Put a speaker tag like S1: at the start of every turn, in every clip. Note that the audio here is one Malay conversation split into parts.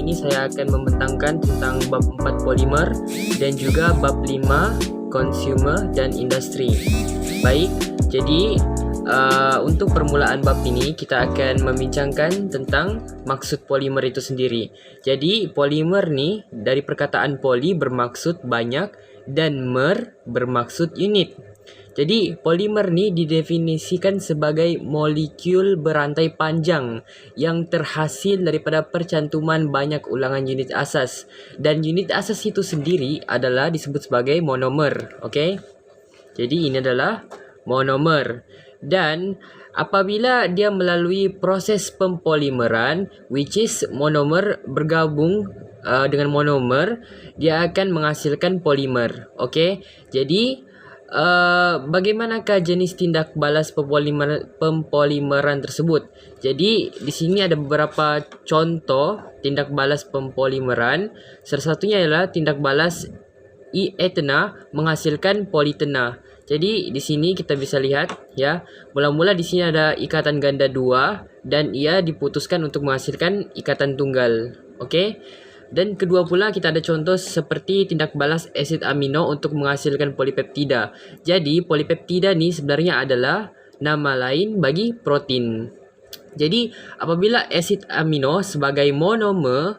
S1: ini saya akan membentangkan tentang bab 4 polimer dan juga bab 5 consumer dan industri. Baik, jadi untuk permulaan bab ini kita akan membincangkan tentang maksud polimer itu sendiri. Jadi polimer ni dari perkataan poli bermaksud banyak dan mer bermaksud unit. Jadi polimer ni didefinisikan sebagai molekul berantai panjang yang terhasil daripada percantuman banyak ulangan unit asas, dan unit asas itu sendiri adalah disebut sebagai monomer. Okey. Jadi ini adalah monomer, dan apabila dia melalui proses pempolimeran, which is monomer bergabung dengan monomer, dia akan menghasilkan polimer. Okey. Jadi bagaimanakah jenis tindak balas pempolimeran tersebut? Jadi di sini ada beberapa contoh tindak balas pempolimeran. Salah satunya adalah tindak balas etena menghasilkan politena. Jadi di sini kita bisa lihat ya, mula-mula di sini ada ikatan ganda 2 dan ia diputuskan untuk menghasilkan ikatan tunggal. Okey. Dan kedua pula kita ada contoh seperti tindak balas asid amino untuk menghasilkan polipeptida. Jadi polipeptida ni sebenarnya adalah nama lain bagi protein. Jadi apabila asid amino sebagai monomer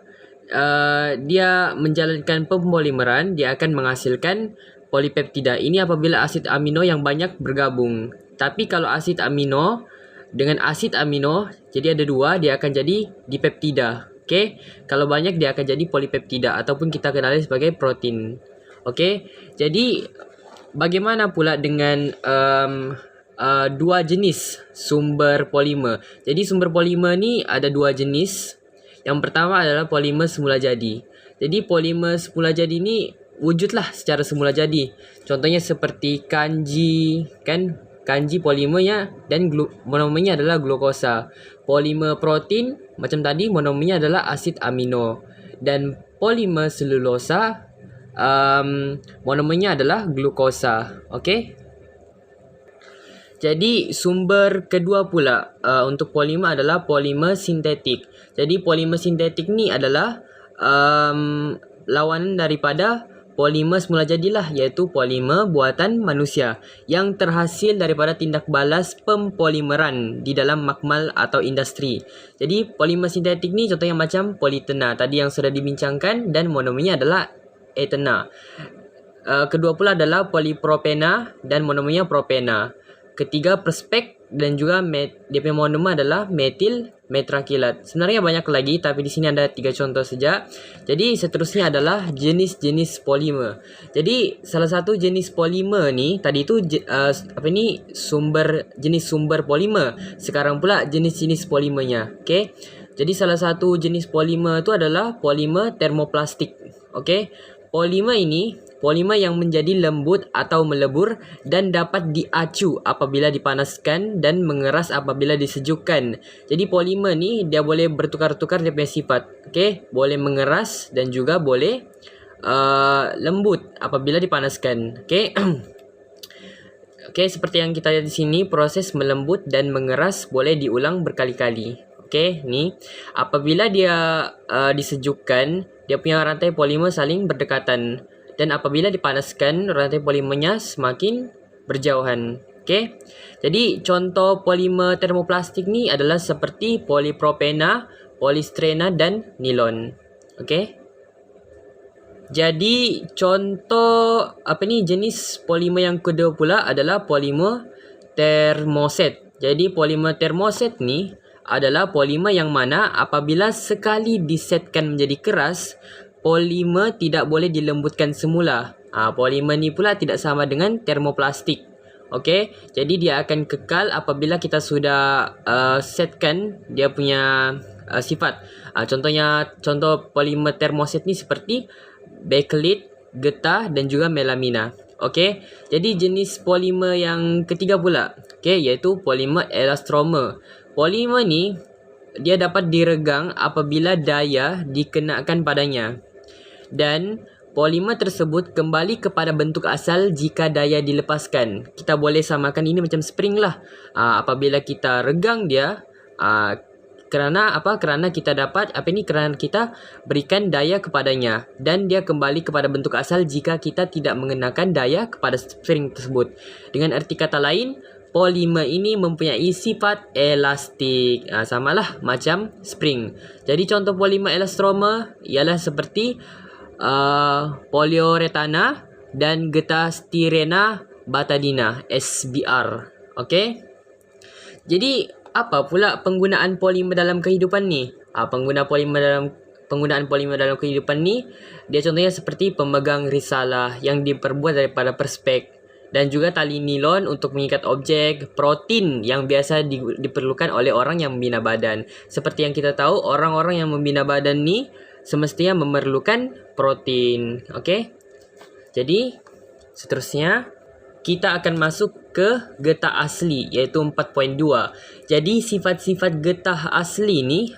S1: dia menjalankan pempolimeran, dia akan menghasilkan polipeptida. Ini apabila asid amino yang banyak bergabung. Tapi kalau asid amino dengan asid amino, jadi ada dua, dia akan jadi dipeptida. Okey, kalau banyak dia akan jadi polipeptida ataupun kita kenali sebagai protein. Okey, jadi bagaimana pula dengan dua jenis sumber polimer? Jadi sumber polimer ni ada dua jenis. Yang pertama adalah polimer semula jadi. Jadi polimer semula jadi ni wujudlah secara semula jadi. Contohnya seperti kanji, kan? Kanji polimernya dan monomernya adalah glukosa. Polimer protein macam tadi, monomernya adalah asid amino. Dan polimer selulosa monomernya adalah glukosa. Okey. Jadi sumber kedua pula untuk polimer adalah polimer sintetik. Jadi polimer sintetik ni adalah lawanan daripada polimer semula jadilah, iaitu polimer buatan manusia yang terhasil daripada tindak balas pempolimeran di dalam makmal atau industri. Jadi polimer sintetik ni contohnya macam politena tadi yang sudah dibincangkan, dan monomernya adalah etena. Kedua pula adalah polipropena dan monomernya propena. Ketiga perspek, dan juga dia punya monomer adalah metil metrakilat. Sebenarnya banyak lagi, tapi di sini ada 3 contoh saja. Jadi seterusnya adalah jenis-jenis polimer. Jadi salah satu jenis polimer ni tadi itu jenis sumber polimer. Sekarang pula jenis-jenis polimernya. Okey. Jadi salah satu jenis polimer itu adalah polimer termoplastik. Okey. Polimer ini polimer yang menjadi lembut atau melebur dan dapat diacu apabila dipanaskan dan mengeras apabila disejukkan. Jadi polimer ni dia boleh bertukar-tukar dia punya sifat. Okey, boleh mengeras dan juga boleh lembut apabila dipanaskan. Okey. Okey, seperti yang kita lihat di sini, proses melembut dan mengeras boleh diulang berkali-kali. Okey, ni apabila dia disejukkan, dia punya rantai polimer saling berdekatan. Dan apabila dipanaskan, rantai polimernya semakin berjauhan. Okey. Jadi contoh polimer termoplastik ni adalah seperti polipropena, polistrena dan nilon. Okey. Jadi contoh jenis polimer yang kedua pula adalah polimer termoset. Jadi polimer termoset ni adalah polimer yang mana apabila sekali disetkan menjadi keras, polimer tidak boleh dilembutkan semula. Polimer ni pula tidak sama dengan termoplastik. Okey, jadi dia akan kekal apabila kita sudah setkan dia punya sifat. Contoh polimer termoset ni seperti bakelit, getah dan juga melamina. Okey, jadi jenis polimer yang ketiga pula, okey, iaitu polimer elastomer. Polimer ni dia dapat diregang apabila daya dikenakan padanya. Dan polimer tersebut kembali kepada bentuk asal jika daya dilepaskan. Kita boleh samakan ini macam spring lah. Apabila kita regang dia, Kerana apa? Kerana kita dapat kerana kita berikan daya kepadanya dan dia kembali kepada bentuk asal jika kita tidak mengenakan daya kepada spring tersebut. Dengan erti kata lain, polimer ini mempunyai sifat elastik. Samalah macam spring. Jadi contoh polimer elastomer ialah seperti poliuretana dan getah styrena batadina SBR. Okey. Jadi apa pula penggunaan polimer dalam kehidupan ni? Penggunaan polimer dalam kehidupan ni, dia contohnya seperti pemegang risalah yang diperbuat daripada perspek dan juga tali nilon untuk mengikat objek, protein yang biasa diperlukan oleh orang yang membina badan. Seperti yang kita tahu, orang-orang yang membina badan ni semestinya memerlukan protein. Okey. Jadi seterusnya kita akan masuk ke getah asli iaitu 4.2. Jadi sifat-sifat getah asli ni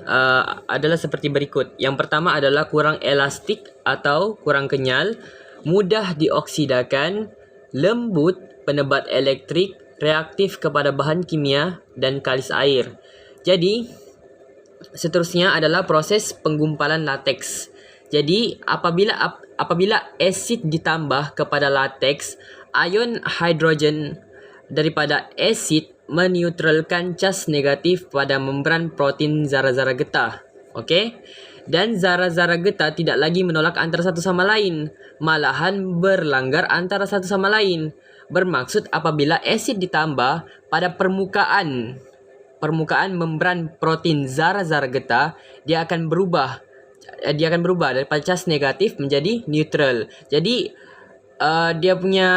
S1: adalah seperti berikut. Yang pertama adalah kurang elastik atau kurang kenyal, mudah dioksidakan, lembut, penebat elektrik, reaktif kepada bahan kimia dan kalis air. Jadi seterusnya adalah proses penggumpalan lateks. Jadi apabila asid ditambah kepada lateks, ion hidrogen daripada asid meneutralkan cas negatif pada membran protein zara-zara getah. Okey? Dan zara-zara getah tidak lagi menolak antara satu sama lain, malahan berlanggar antara satu sama lain. Bermaksud apabila asid ditambah pada permukaan membran protein zara-zara getah, dia akan berubah daripada cas negatif menjadi neutral. Jadi dia punya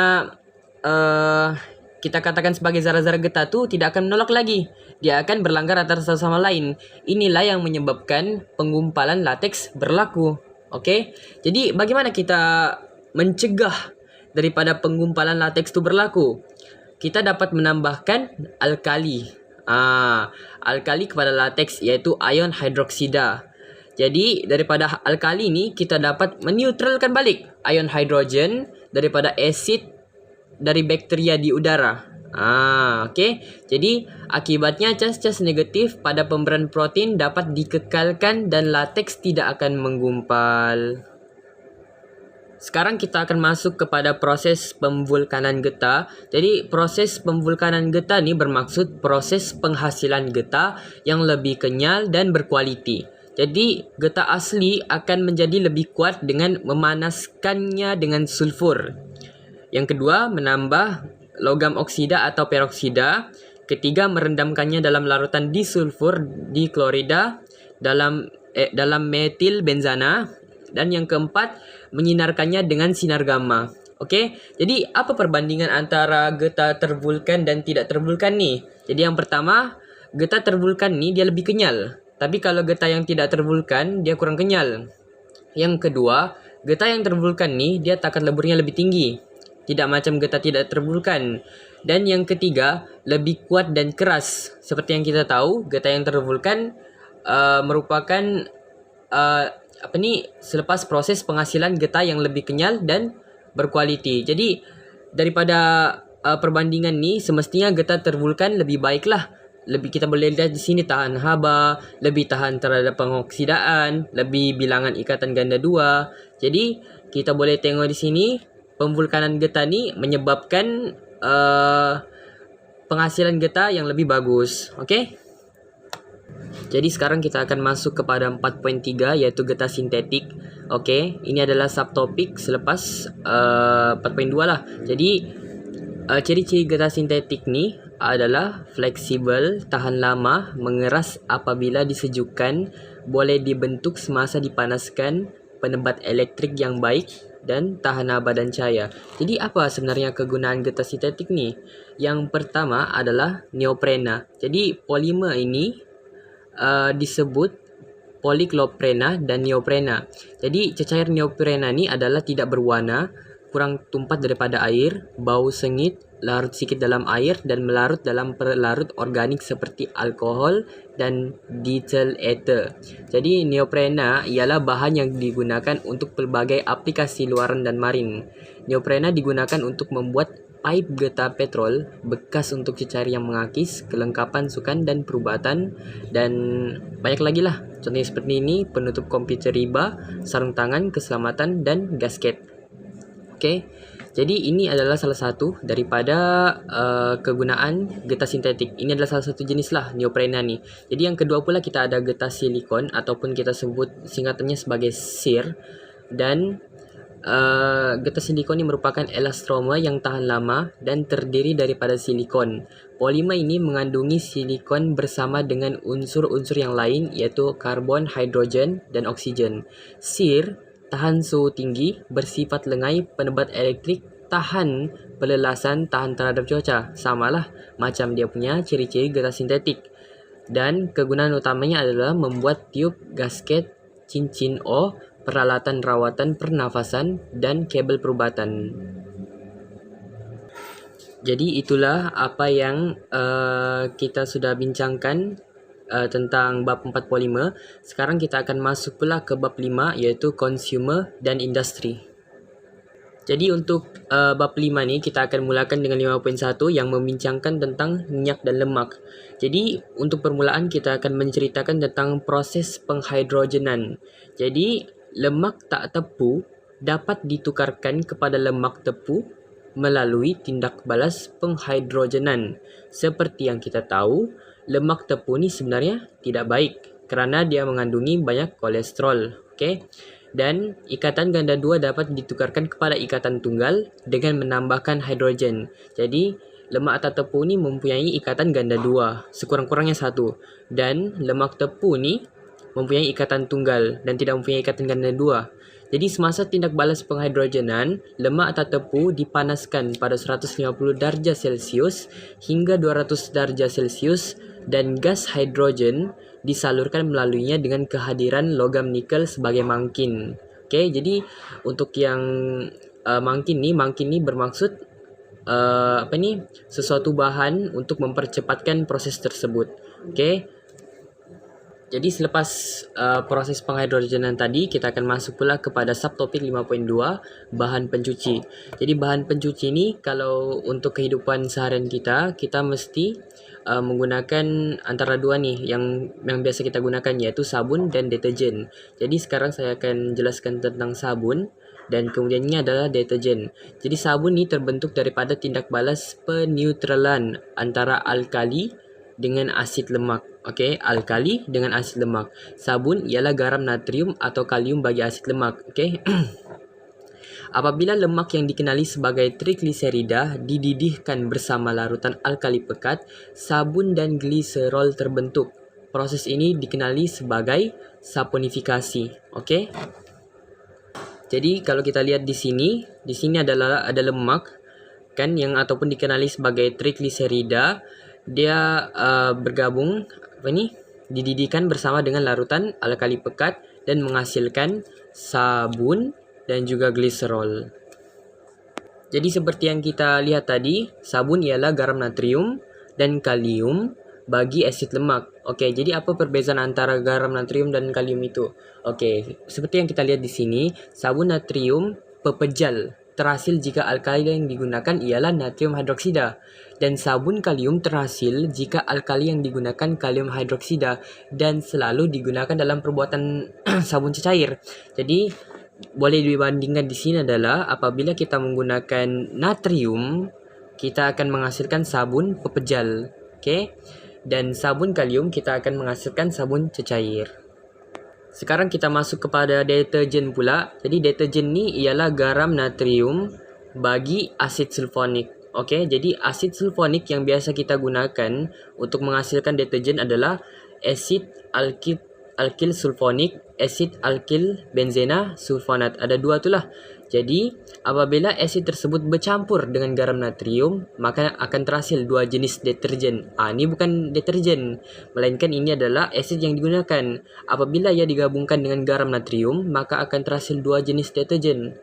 S1: kita katakan sebagai zara-zara getah tu tidak akan menolak lagi. Dia akan berlanggar antara satu sama lain. Inilah yang menyebabkan penggumpalan lateks berlaku. Okey. Jadi bagaimana kita mencegah daripada penggumpalan lateks itu berlaku? Kita dapat menambahkan alkali. Alkali kepada lateks iaitu ion hidroksida. Jadi daripada alkali ni kita dapat meneutralkan balik ion hidrogen daripada asid dari bakteria di udara. Okey. Jadi akibatnya cas-cas negatif pada pembran protein dapat dikekalkan dan lateks tidak akan menggumpal. Sekarang kita akan masuk kepada proses pemvulkanan getah. Jadi proses pemvulkanan getah ni bermaksud proses penghasilan getah yang lebih kenyal dan berkualiti. Jadi getah asli akan menjadi lebih kuat dengan memanaskannya dengan sulfur. Yang kedua, menambah logam oksida atau peroksida. Ketiga, merendamkannya dalam larutan disulfur diklorida dalam metil benzana. Dan yang keempat, menyinarkannya dengan sinar gamma. Okey. Jadi apa perbandingan antara getah tervulkan dan tidak tervulkan ni? Jadi yang pertama, getah tervulkan ni dia lebih kenyal. Tapi kalau getah yang tidak tervulkan, dia kurang kenyal. Yang kedua, getah yang tervulkan ni, dia takat leburnya lebih tinggi. Tidak macam getah tidak tervulkan. Dan yang ketiga, lebih kuat dan keras. Seperti yang kita tahu, getah yang tervulkan merupakan selepas proses penghasilan getah yang lebih kenyal dan berkualiti. Jadi, daripada perbandingan ni, semestinya getah tervulkan lebih baiklah. Kita boleh lihat di sini tahan haba, lebih tahan terhadap pengoksidaan, lebih bilangan ikatan ganda 2. Jadi kita boleh tengok di sini pemvulkanan getah ni menyebabkan penghasilan getah yang lebih bagus. Okey. Jadi sekarang kita akan masuk kepada 4.3 iaitu getah sintetik. Okey, ini adalah subtopik selepas 4.2 lah. Jadi ciri-ciri getah sintetik ni adalah fleksibel, tahan lama, mengeras apabila disejukkan, boleh dibentuk semasa dipanaskan, penebat elektrik yang baik dan tahan haba dan cahaya. Jadi apa sebenarnya kegunaan getah sintetik ni? Yang pertama adalah neoprena. Jadi polimer ini disebut polikloprena dan neoprena. Jadi cecair neoprena ni adalah tidak berwarna, kurang tumpat daripada air, bau sengit, larut sikit dalam air dan melarut dalam pelarut organik seperti alkohol dan diethyl ether. Jadi neoprena ialah bahan yang digunakan untuk pelbagai aplikasi luaran dan marin. Neoprena digunakan untuk membuat pipe getah petrol, bekas untuk cecair yang mengakis, kelengkapan sukan dan perubatan, dan banyak lagi lah. Contohnya seperti ini, penutup komputer riba, sarung tangan, keselamatan, dan gasket. Oke, jadi ini adalah salah satu daripada kegunaan getah sintetik. Ini adalah salah satu jenis lah neoprena nih. Jadi yang kedua pula kita ada getah silikon ataupun kita sebut singkatannya sebagai SIR. Dan getah silikon ini merupakan elastomer yang tahan lama dan terdiri daripada silikon. Polimer ini mengandungi silikon bersama dengan unsur-unsur yang lain yaitu karbon, hidrogen, dan oksigen. SIR tahan suhu tinggi, bersifat lengai, penebat elektrik, tahan pelelasan, tahan terhadap cuaca. Samalah macam dia punya ciri-ciri getah sintetik. Dan kegunaan utamanya adalah membuat tiup, gasket, cincin O, peralatan rawatan pernafasan, dan kabel perubatan. Jadi itulah apa yang kita sudah bincangkan tentang bab 4 polimer. Sekarang kita akan masuk pula ke bab 5 iaitu consumer dan industri. Jadi untuk bab 5 ni kita akan mulakan dengan 5.1 yang membincangkan tentang minyak dan lemak. Jadi untuk permulaan kita akan menceritakan tentang proses penghidrogenan. Jadi lemak tak tepu dapat ditukarkan kepada lemak tepu melalui tindak balas penghidrogenan. Seperti yang kita tahu, lemak tepu ni sebenarnya tidak baik kerana dia mengandungi banyak kolesterol. Okey. Dan ikatan ganda 2 dapat ditukarkan kepada ikatan tunggal dengan menambahkan hidrogen. Jadi lemak atau tepu ni mempunyai ikatan ganda 2, sekurang-kurangnya 1. Dan lemak tepu ni mempunyai ikatan tunggal dan tidak mempunyai ikatan ganda 2. Jadi semasa tindak balas penghidrogenan, lemak atau tepu dipanaskan pada 150 darjah Celcius hingga 200 darjah Celcius dan gas hidrogen disalurkan melaluinya dengan kehadiran logam nikel sebagai mangkin. Okey, jadi untuk yang mangkin ni bermaksud sesuatu bahan untuk mempercepatkan proses tersebut. Okey. Jadi selepas proses penghidrogenan tadi, kita akan masuk pula kepada subtopik 5.2, bahan pencuci. Jadi bahan pencuci ni kalau untuk kehidupan seharian kita mesti menggunakan antara dua ni yang biasa kita gunakan iaitu sabun dan deterjen. Jadi sekarang saya akan jelaskan tentang sabun dan kemudian ini adalah deterjen. Jadi sabun ni terbentuk daripada tindak balas peneutralan antara alkali dengan asid lemak. Okey, alkali dengan asid lemak. Sabun ialah garam natrium atau kalium bagi asid lemak. Okey. Apabila lemak yang dikenali sebagai trigliserida dididihkan bersama larutan alkali pekat, sabun dan gliserol terbentuk. Proses ini dikenali sebagai saponifikasi. Okey. Jadi kalau kita lihat di sini adalah ada lemak kan yang ataupun dikenali sebagai trigliserida. Dia bergabung dididihkan bersama dengan larutan alkali pekat dan menghasilkan sabun dan juga gliserol. Jadi seperti yang kita lihat tadi, sabun ialah garam natrium dan kalium bagi asid lemak. Okey, jadi apa perbezaan antara garam natrium dan kalium itu? Okey, seperti yang kita lihat di sini, sabun natrium pepejal terhasil jika alkali yang digunakan ialah natrium hidroksida dan sabun kalium terhasil jika alkali yang digunakan kalium hidroksida dan selalu digunakan dalam perbuatan sabun cecair. Jadi boleh dibandingkan di sini adalah apabila kita menggunakan natrium, kita akan menghasilkan sabun pepejal. Okey. Dan sabun kalium kita akan menghasilkan sabun cecair. Sekarang kita masuk kepada deterjen pula. Jadi deterjen ni ialah garam natrium bagi asid sulfonik. Okey, jadi asid sulfonik yang biasa kita gunakan untuk menghasilkan deterjen adalah asid alkil sulfonik, asid alkil benzena sulfonat. Ada dua itulah. Jadi apabila asid tersebut bercampur dengan garam natrium, maka akan terhasil dua jenis deterjen. Ini bukan deterjen, melainkan ini adalah asid yang digunakan. Apabila ia digabungkan dengan garam natrium, maka akan terhasil dua jenis deterjen,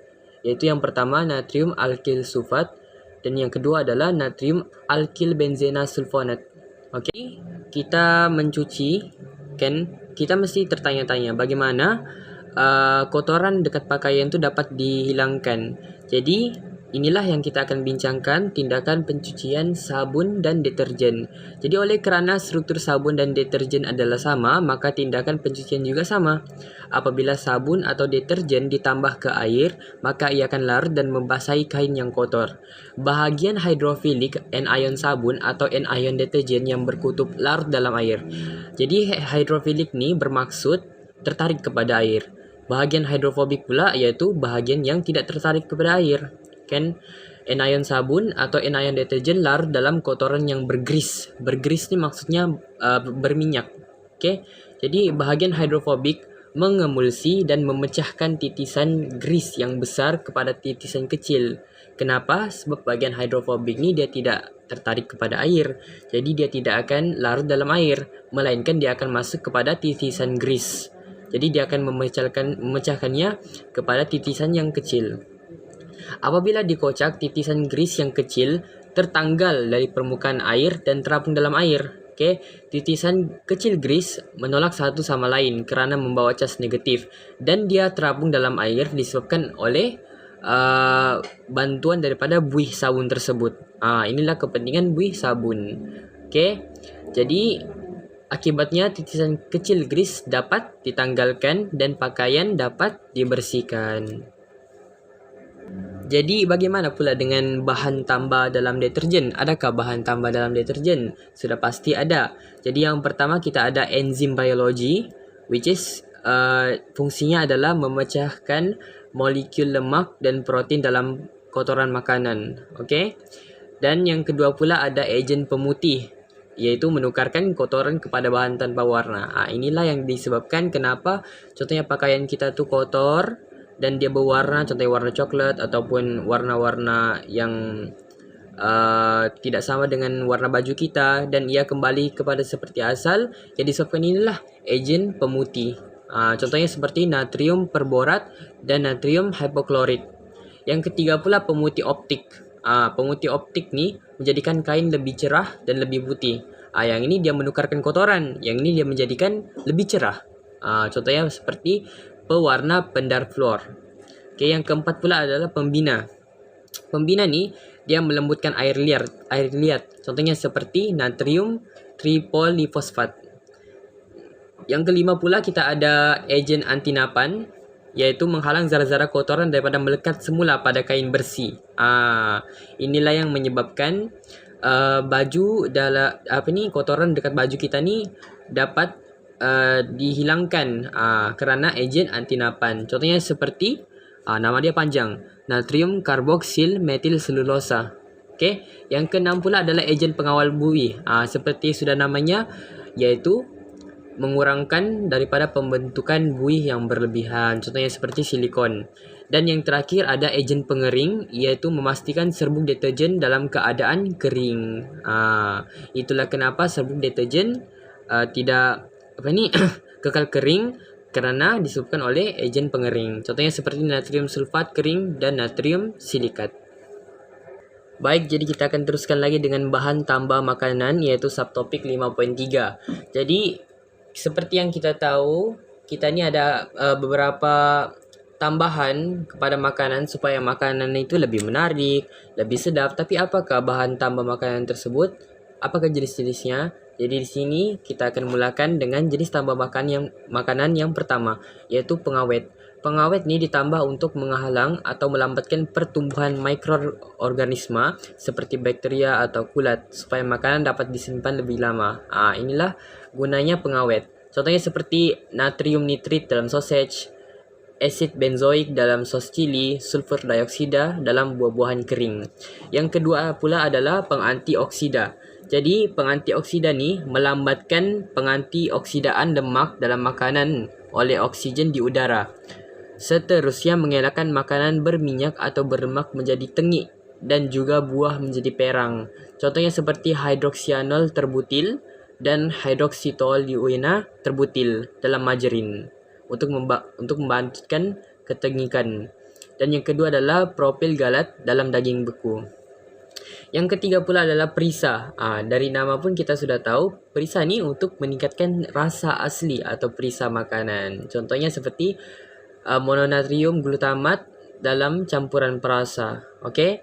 S1: yaitu yang pertama natrium alkil sulfat dan yang kedua adalah natrium alkil benzena sulfonat. Okey, kita mencuci kan, kita mesti tertanya-tanya bagaimana kotoran dekat pakaian tu dapat dihilangkan. Jadi inilah yang kita akan bincangkan, tindakan pencucian sabun dan deterjen. Jadi oleh kerana struktur sabun dan deterjen adalah sama, maka tindakan pencucian juga sama. Apabila sabun atau deterjen ditambah ke air, maka ia akan larut dan membasahi kain yang kotor. Bahagian hidrofilik anion sabun atau anion deterjen yang berkutub larut dalam air. Jadi hidrofilik ni bermaksud tertarik kepada air. Bahagian hidrofobik pula iaitu bahagian yang tidak tertarik kepada air. Kan anion sabun atau anion deterjen larut dalam kotoran yang bergris. Bergris ni maksudnya berminyak. Okey. Jadi bahagian hidrofobik mengemulsi dan memecahkan titisan gris yang besar kepada titisan kecil. Kenapa? Sebab bahagian hidrofobik ni dia tidak tertarik kepada air. Jadi dia tidak akan larut dalam air, melainkan dia akan masuk kepada titisan gris. Jadi dia akan memecahkannya kepada titisan yang kecil. Apabila dikocak, titisan gris yang kecil tertanggal dari permukaan air dan terapung dalam air. Okay. Titisan kecil gris menolak satu sama lain kerana membawa cas negatif dan dia terapung dalam air disebabkan oleh bantuan daripada buih sabun tersebut. Inilah kepentingan buih sabun. Okay. Jadi akibatnya titisan kecil gris dapat ditanggalkan dan pakaian dapat dibersihkan. Jadi bagaimana pula dengan bahan tambah dalam deterjen? Adakah bahan tambah dalam deterjen? Sudah pasti ada. Jadi yang pertama kita ada enzim biologi, which is fungsinya adalah memecahkan molekul lemak dan protein dalam kotoran makanan. Okay? Dan yang kedua pula ada agen pemutih, iaitu menukarkan kotoran kepada bahan tanpa warna. Inilah yang disebabkan kenapa contohnya pakaian kita tu kotor dan dia berwarna, contohnya warna coklat ataupun warna-warna yang tidak sama dengan warna baju kita dan ia kembali kepada seperti asal, yang disebabkan inilah agen pemutih. Contohnya seperti natrium perborat dan natrium hipoklorit. Yang ketiga pula pemutih optik. Pemutih optik ni menjadikan kain lebih cerah dan lebih putih. Yang ini dia menukarkan kotoran, yang ini dia menjadikan lebih cerah. Contohnya seperti pewarna pendar fluor. Okay, yang keempat pula adalah pembina. Pembina ni dia melembutkan air liat. Contohnya seperti natrium tripolifosfat. Yang kelima pula kita ada agen anti napan, iaitu menghalang zara-zara kotoran daripada melekat semula pada kain bersih. Inilah yang menyebabkan baju dalam kotoran dekat baju kita ni dapat dihilangkan kerana agen anti napan. Contohnya seperti nama dia panjang, natrium karboksil metil selulosa. Okey, yang keenam pula adalah agen pengawal buih. Seperti sudah namanya, iaitu mengurangkan daripada pembentukan buih yang berlebihan. Contohnya seperti silikon. Dan yang terakhir ada agen pengering, iaitu memastikan serbuk deterjen dalam keadaan kering. Itulah kenapa serbuk deterjen tidak kekal kering kerana disebabkan oleh agen pengering. Contohnya seperti natrium sulfat kering dan natrium silikat. Baik, jadi kita akan teruskan lagi dengan bahan tambah makanan, iaitu subtopik 5.3. Jadi seperti yang kita tahu, kita ni ada beberapa tambahan kepada makanan supaya makanan itu lebih menarik, lebih sedap. Tapi apakah bahan tambah makanan tersebut? Apakah jenis-jenisnya? Jadi di sini kita akan mulakan dengan jenis tambah makanan yang pertama, yaitu pengawet. Pengawet ni ditambah untuk menghalang atau melambatkan pertumbuhan mikroorganisma seperti bakteria atau kulat supaya makanan dapat disimpan lebih lama. Inilah gunanya pengawet. Contohnya seperti natrium nitrit dalam sausage, asid benzoik dalam sos cili, sulfur dioksida dalam buah-buahan kering. Yang kedua pula adalah pengantioksida. Jadi pengantioksida ni melambatkan pengantioksidaan lemak dalam makanan oleh oksigen di udara. Seterusnya mengelakkan makanan berminyak atau berlemak menjadi tengik dan juga buah menjadi perang. Contohnya seperti hidroksianol terbutil dan hidroksitoluena terbutil dalam margarin untuk membangkitkan ketengikan. Dan yang kedua adalah propil galat dalam daging beku. Yang ketiga pula adalah perisa. Dari nama pun kita sudah tahu, perisa ni untuk meningkatkan rasa asli atau perisa makanan. Contohnya seperti mononatrium glutamat dalam campuran perasa. Okey.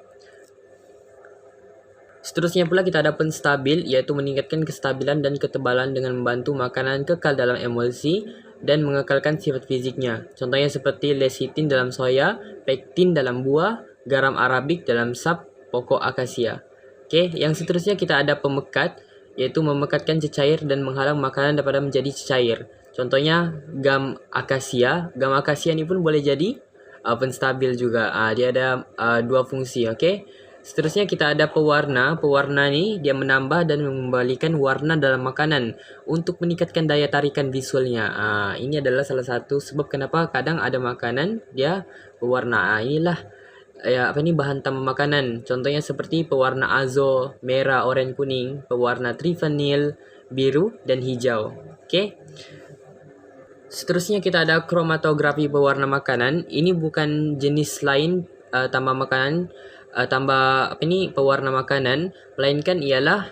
S1: Seterusnya pula kita ada penstabil, yaitu meningkatkan kestabilan dan ketebalan dengan membantu makanan kekal dalam emulsi dan mengekalkan sifat fisiknya. Contohnya seperti lecitin dalam soya, pektin dalam buah, garam arabik dalam sap pokok akasia. Oke, yang seterusnya kita ada pemekat, yaitu memekatkan cecair dan menghalang makanan daripada menjadi cecair. Contohnya gam akasia. Gam akasia ini pun boleh jadi penstabil juga. Dia ada dua fungsi. Oke. Seterusnya kita ada pewarna. Pewarna ni dia menambah dan mengembalikan warna dalam makanan untuk meningkatkan daya tarikan visualnya. Ini adalah salah satu sebab kenapa kadang ada makanan dia pewarna. Inilah bahan tambah makanan. Contohnya seperti pewarna azo, merah, oranye, kuning, pewarna trivanil, biru dan hijau. Oke. Seterusnya kita ada kromatografi pewarna makanan. Ini bukan jenis lain tambah makanan, pewarna makanan, melainkan ialah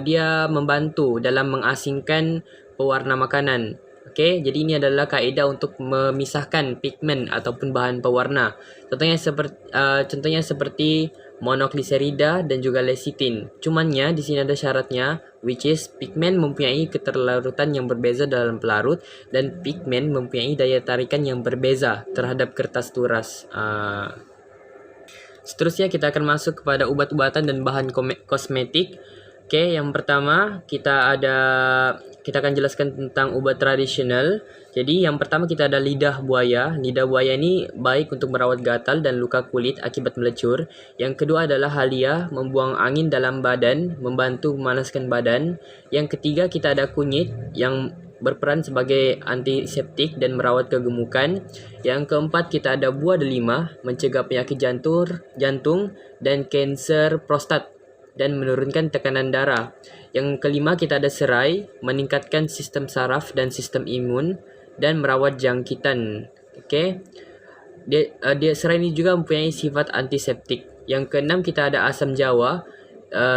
S1: dia membantu dalam mengasingkan pewarna makanan. Okey, jadi ini adalah kaedah untuk memisahkan pigmen ataupun bahan pewarna. Contohnya seperti monogliserida dan juga lecitin. Cumannya di sini ada syaratnya, which is pigmen mempunyai keterlarutan yang berbeza dalam pelarut dan pigmen mempunyai daya tarikan yang berbeza terhadap kertas turas. Seterusnya kita akan masuk kepada ubat-ubatan dan bahan kosmetik. Oke, yang pertama kita akan jelaskan tentang ubat tradisional. Jadi yang pertama kita ada lidah buaya. Lidah buaya ini baik untuk merawat gatal dan luka kulit akibat melecur. Yang kedua adalah halia, membuang angin dalam badan, membantu memanaskan badan. Yang ketiga kita ada kunyit yang berperan sebagai antiseptik dan merawat kegemukan. Yang keempat kita ada buah delima, mencegah penyakit jantung dan kanser prostat dan menurunkan tekanan darah. Yang kelima kita ada serai, meningkatkan sistem saraf dan sistem imun dan merawat jangkitan. Okey. Serai ini juga mempunyai sifat antiseptik. Yang keenam kita ada asam jawa,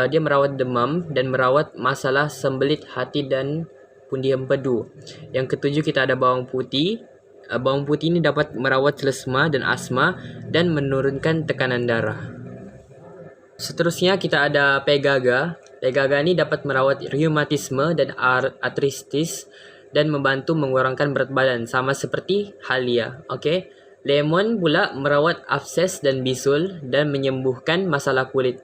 S1: dia merawat demam dan merawat masalah sembelit hati dan pundi empedu. Yang ketujuh kita ada bawang putih. Bawang putih ini dapat merawat selesma dan asma dan menurunkan tekanan darah. Seterusnya kita ada pegaga. Pegaga ini dapat merawat rheumatisme dan artritis dan membantu mengurangkan berat badan sama seperti halia. Okey. Lemon pula merawat abses dan bisul dan menyembuhkan masalah kulit.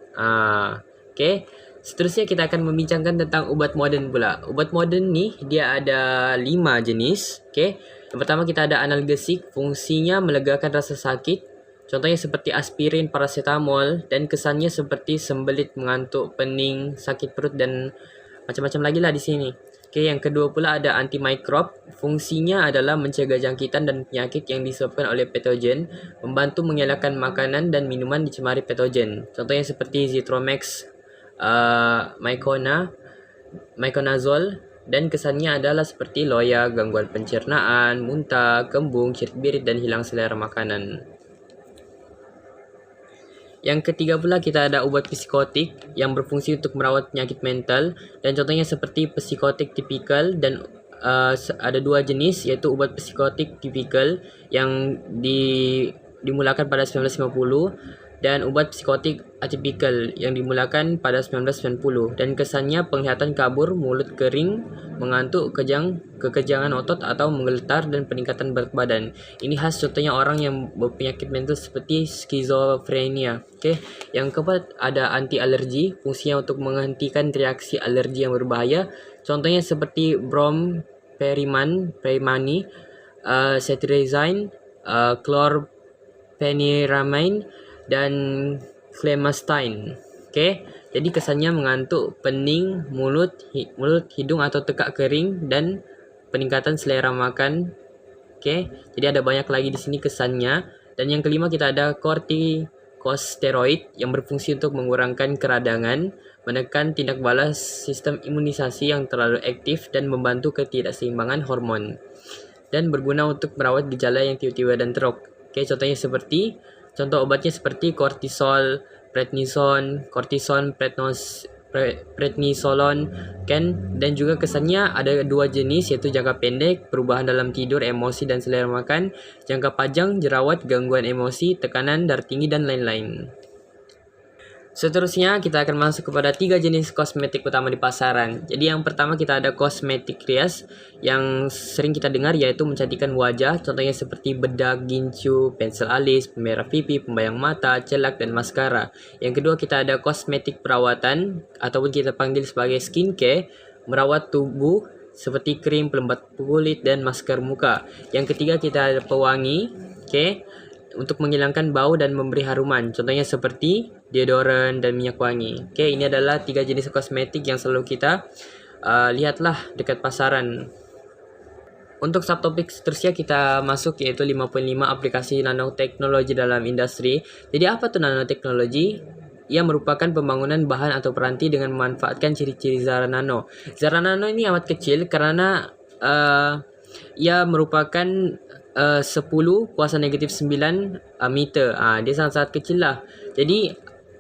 S1: Okey. Seterusnya kita akan membincangkan tentang ubat moden pula. Ubat moden ni dia ada 5 jenis. Okey. Yang pertama kita ada analgesik, fungsinya melegakan rasa sakit. Contohnya seperti aspirin, paracetamol dan kesannya seperti sembelit, mengantuk, pening, sakit perut dan macam-macam lagi lah di sini. Okey, yang kedua pula ada antimikrob. Fungsinya adalah mencegah jangkitan dan penyakit yang disebabkan oleh patogen, membantu mengelakkan makanan dan minuman dicemari patogen. Contohnya seperti Zithromax, Miconazole dan kesannya adalah seperti loya, gangguan pencernaan, muntah, kembung, cirit-birit dan hilang selera makanan. Yang ketiga pula kita ada ubat psikotik yang berfungsi untuk merawat penyakit mental dan contohnya seperti psikotik tipikal dan ada 2 jenis iaitu ubat psikotik tipikal yang dimulakan pada 1950 dan ubat psikotik atipikal yang dimulakan pada 1990 dan kesannya penglihatan kabur, mulut kering, mengantuk, kekejangan otot atau menggeletar dan peningkatan berat badan. Ini khas contohnya orang yang berpenyakit mental seperti skizofrenia. Okey, yang keempat ada anti alergi, fungsinya untuk menghentikan reaksi alergi yang berbahaya. Contohnya seperti bromperimani, cetirizine, chlorpheniramine dan Clemastine. Okey. Jadi kesannya mengantuk, pening, mulut, hidung atau tekak kering dan peningkatan selera makan. Okey. Jadi ada banyak lagi di sini kesannya. Dan yang kelima kita ada corticosteroid yang berfungsi untuk mengurangkan keradangan, menekan tindak balas sistem imunisasi yang terlalu aktif dan membantu ketidakseimbangan hormon. Dan berguna untuk merawat gejala yang tiba-tiba dan teruk. Okey, contoh obatnya seperti kortisol, prednison, prednisolon, dan juga kesannya ada 2 jenis iaitu jangka pendek, perubahan dalam tidur, emosi dan selera makan, jangka panjang, jerawat, gangguan emosi, tekanan darah tinggi dan lain-lain. Seterusnya kita akan masuk kepada 3 jenis kosmetik utama di pasaran. Jadi yang pertama kita ada kosmetik rias yang sering kita dengar yaitu mencantikkan wajah, contohnya seperti bedak, gincu, pensel alis, pemerah pipi, pembayang mata, celak, dan maskara. Yang kedua kita ada kosmetik perawatan ataupun kita panggil sebagai skincare, merawat tubuh seperti krim, pelembab kulit, dan masker muka. Yang ketiga kita ada pewangi, untuk menghilangkan bau dan memberi haruman, contohnya seperti deodoran dan minyak wangi. Ini adalah 3 jenis kosmetik yang selalu kita lihatlah dekat pasaran. Untuk subtopik seterusnya kita masuk yaitu 5.5 aplikasi nanoteknologi dalam industri. Jadi apa tuh nanoteknologi? Ia merupakan pembangunan bahan atau peranti dengan memanfaatkan ciri-ciri zarah nano. Zarah nano ini amat kecil karena ia merupakan 10 kuasa negatif 9 meter. Dia sangat-sangat kecil lah. Jadi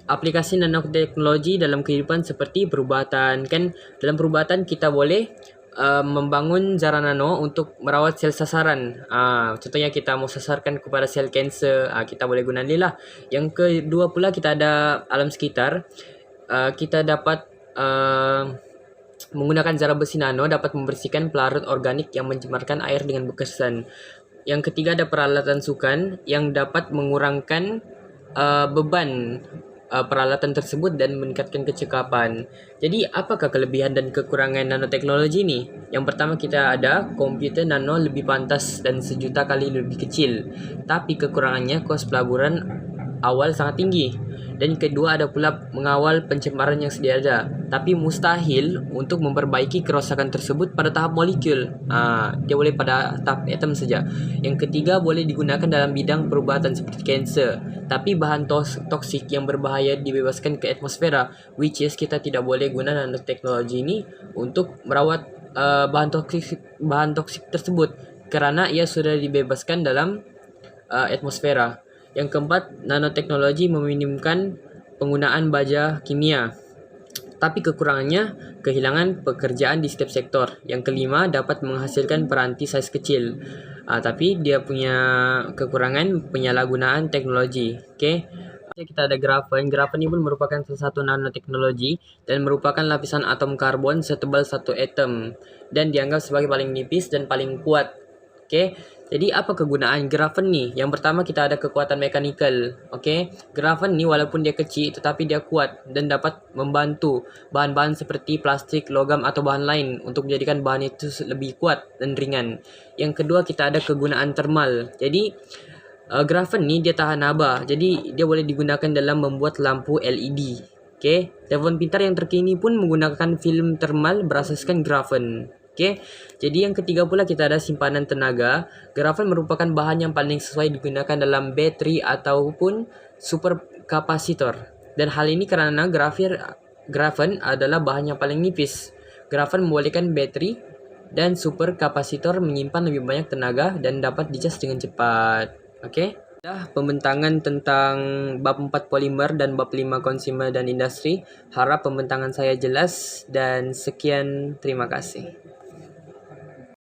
S1: aplikasi nanoteknologi dalam kehidupan seperti perubatan. Kan dalam perubatan kita boleh membangun zarah nano untuk merawat sel sasaran. Contohnya kita mau sasarkan kepada sel kanser, kita boleh guna ini lah. Yang kedua pula kita ada alam sekitar. Kita dapat menggunakan zarah besi nano dapat membersihkan pelarut organik yang mencemarkan air dengan berkesan. Yang ketiga ada peralatan sukan yang dapat mengurangkan beban peralatan tersebut dan meningkatkan kecekapan. Jadi apakah kelebihan dan kekurangan nanoteknologi ini? Yang pertama kita ada komputer nano lebih pantas dan 1.000.000 kali lebih kecil. Tapi kekurangannya kos pelaburan awal sangat tinggi. Dan kedua ada pula mengawal pencemaran yang sedia ada, tapi mustahil untuk memperbaiki kerosakan tersebut pada tahap molekul. Dia boleh pada tahap atom saja. Yang ketiga boleh digunakan dalam bidang perubatan seperti kanser, tapi bahan toksik yang berbahaya dibebaskan ke atmosfera, which is kita tidak boleh guna nanoteknologi ini untuk merawat bahan toksik tersebut karena ia sudah dibebaskan dalam atmosfera. Yang keempat, nanoteknologi meminimkan penggunaan baja kimia, tapi kekurangannya kehilangan pekerjaan di setiap sektor. Yang kelima, dapat menghasilkan peranti saiz kecil, tapi dia punya kekurangan penyalahgunaan teknologi. Kita ada grafen. Grafen ini pun merupakan salah satu nanoteknologi dan merupakan lapisan atom karbon setebal 1 atom dan dianggap sebagai paling nipis dan paling kuat. Jadi apa kegunaan grafen nih? Yang pertama kita ada kekuatan mekanikal. Grafen nih walaupun dia kecil tetapi dia kuat dan dapat membantu bahan-bahan seperti plastik, logam atau bahan lain untuk menjadikan bahan itu lebih kuat dan ringan. Yang kedua kita ada kegunaan thermal. Jadi grafen nih dia tahan haba. Jadi dia boleh digunakan dalam membuat lampu LED. Telepon pintar yang terkini pun menggunakan film thermal berasaskan grafen. Jadi yang ketiga pula kita ada simpanan tenaga. Grafen merupakan bahan yang paling sesuai digunakan dalam bateri ataupun superkapasitor. Dan hal ini karena grafen adalah bahan yang paling nipis. Grafen membolehkan bateri dan superkapasitor menyimpan lebih banyak tenaga dan dapat dicas dengan cepat. Pembentangan tentang bab 4 polimer dan bab 5 consumer dan industri. Harap pembentangan saya jelas dan sekian, terima kasih.